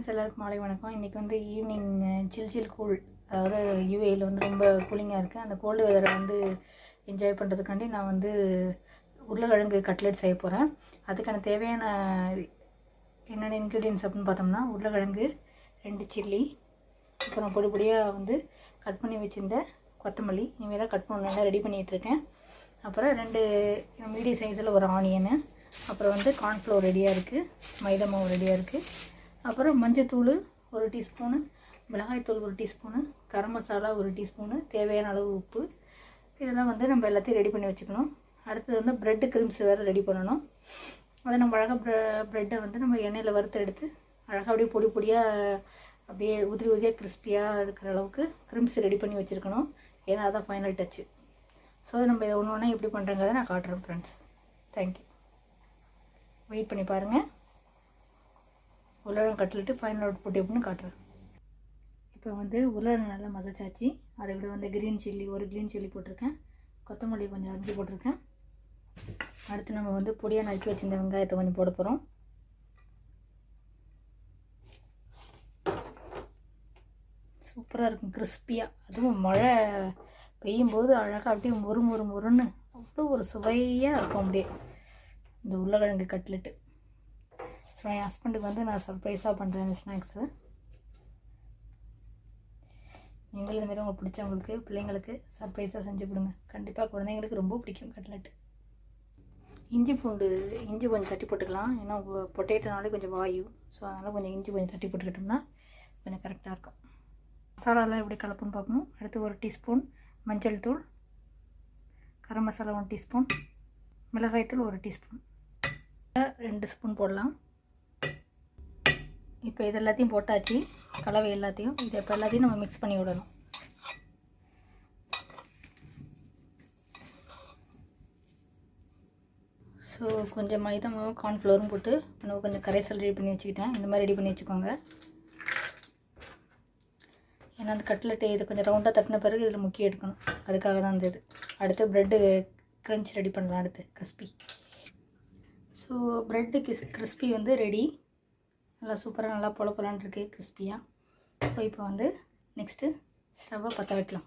Friends எல்லாருக்கும் மாலை வணக்கம். இன்றைக்கி வந்து ஈவினிங் சில் கூல், அதாவது யூஏயில் வந்து ரொம்ப கூலிங்காக இருக்குது. அந்த கோல்டு வெதரை வந்து என்ஜாய் பண்ணுறதுக்காண்டி நான் வந்து உருளைக்கிழங்கு கட்லெட் செய்ய போகிறேன். அதுக்கான தேவையான என்னென்ன இன்க்ரீடியன்ஸ் அப்படின்னு பார்த்தோம்னா, உருளைக்கிழங்கு 2 சில்லி, அப்புறம் பொடி பொடியாக வந்து கட் பண்ணி வச்சுருந்த கொத்தமல்லி, இனிமேல் தான் கட் பண்ண ரெடி பண்ணிகிட்ருக்கேன். அப்புறம் 2 மீடியம் சைஸில் ஒரு ஆனியனு, அப்புறம் வந்து கார்ன்ஃப்ளவர் ரெடியாக இருக்குது, மைதா மாவு ரெடியாக இருக்குது, அப்புறம் மஞ்சத்தூள் 1 டீஸ்பூனு, மிளகாய்த்தூள் 1 டீஸ்பூனு, கரம் மசாலா 1 டீஸ்பூனு, தேவையான அளவு உப்பு. இதெல்லாம் வந்து நம்ம எல்லாத்தையும் ரெடி பண்ணி வச்சுக்கணும். அடுத்தது வந்து ப்ரெட்டு கிரிம்ஸ் வேறு ரெடி பண்ணணும். அதை நம்ம அழகாக ப்ரெட்டை வந்து நம்ம எண்ணெயில் வறுத்து எடுத்து அழகாக அப்படியே பொடி பொடியாக அப்படியே உதிரி உதிரியாக கிறிஸ்பியாக இருக்கிற அளவுக்கு கிரிம்ஸ் ரெடி பண்ணி வச்சுருக்கணும். ஏன்னா அதான் ஃபைனல் டச்சு. ஸோ நம்ம இதை ஒன்று ஒன்றா எப்படி பண்ணுறங்கிறத நான் காட்டுறேன் ஃப்ரெண்ட்ஸ். தேங்க்யூ. வெயிட் பண்ணி பாருங்கள். உருளைக்கிழங்கு கட்லெட்டு ஃபைனல் அவுட் போட்டு எப்படின்னு காட்டுறேன். இப்போ வந்து உருளைக்கிழங்கு நல்லா மசிச்சாச்சு. அதை விட வந்து க்ரீன் சில்லி 1 க்ரீன் சில்லி போட்டிருக்கேன், கொத்தமல்லி கொஞ்சம் அரிஞ்சு போட்டிருக்கேன். அடுத்து நம்ம வந்து பொடியாக நறுக்கி வச்சுருந்த வெங்காயத்தை கொஞ்சம் போட போகிறோம். சூப்பராக இருக்கும், கிறிஸ்பியாக. அதுவும் மழை பெய்யும்போது அழகாக அப்படியே முறுன்னு அவ்வளோ ஒரு சுவையாக இருக்கும் அப்படியே இந்த உருளைக்கிழங்கு கட்லெட்டு. ஸோ என் ஹஸ்பண்டுக்கு வந்து நான் சர்ப்ரைஸாக பண்ணுறேன் இந்த ஸ்நாக்ஸு. நீங்களும் இதுமாரி உங்களுக்கு பிடிச்சவங்களுக்கு பிள்ளைங்களுக்கு சர்ப்ரைஸாக செஞ்சு கொடுங்க. கண்டிப்பாக குழந்தைங்களுக்கு ரொம்ப பிடிக்கும் கட்லெட்டு. இஞ்சி கொஞ்சம் தட்டி போட்டுக்கலாம். ஏன்னா பொட்டேட்டோனாலே கொஞ்சம் வாயு. ஸோ அதனால் கொஞ்சம் இஞ்சி கொஞ்சம் தட்டி போட்டுக்கிட்டோம்னா கொஞ்சம் கரெக்டாக இருக்கும். மசாலாலாம் எப்படி கலப்புன்னு பார்க்கணும். அடுத்து 1 டீஸ்பூன் மஞ்சள் தூள், கரம் மசாலா 1 டீஸ்பூன், மிளகாய்த்தூள் 1 டீஸ்பூன், 2 ஸ்பூன் போடலாம். இப்போ இது எல்லாத்தையும் போட்டாச்சு, கலவை எல்லாத்தையும். இதை இப்போ எல்லாத்தையும் நம்ம மிக்ஸ் பண்ணி விடணும். ஸோ கொஞ்சம் மைதா மாவு கார்ன்ஃப்ளவரும் போட்டு நம்ம கொஞ்சம் கரைசல் ரெடி பண்ணி வச்சுக்கிட்டேன். இந்த மாதிரி ரெடி பண்ணி வச்சுக்கோங்க. ஏன்னா அந்த கட்லெட்டு இது கொஞ்சம் ரவுண்டாக தட்டின பிறகு இதில் முக்கிய எடுக்கணும், அதுக்காக தான் இந்த இது. அடுத்து ப்ரெட்டு க்ரன்ச் ரெடி பண்ணலாம். அடுத்து கிறிஸ்பி. ஸோ ப்ரெட்டு கிறிஸ்பி வந்து ரெடி. நல்லா சூப்பராக நல்லா பொல பொலான்னு இருக்குது கிறிஸ்பியாக. ஸோ இப்போ வந்து நெக்ஸ்ட்டு ஸ்டவ்வை பற்ற வைக்கலாம்.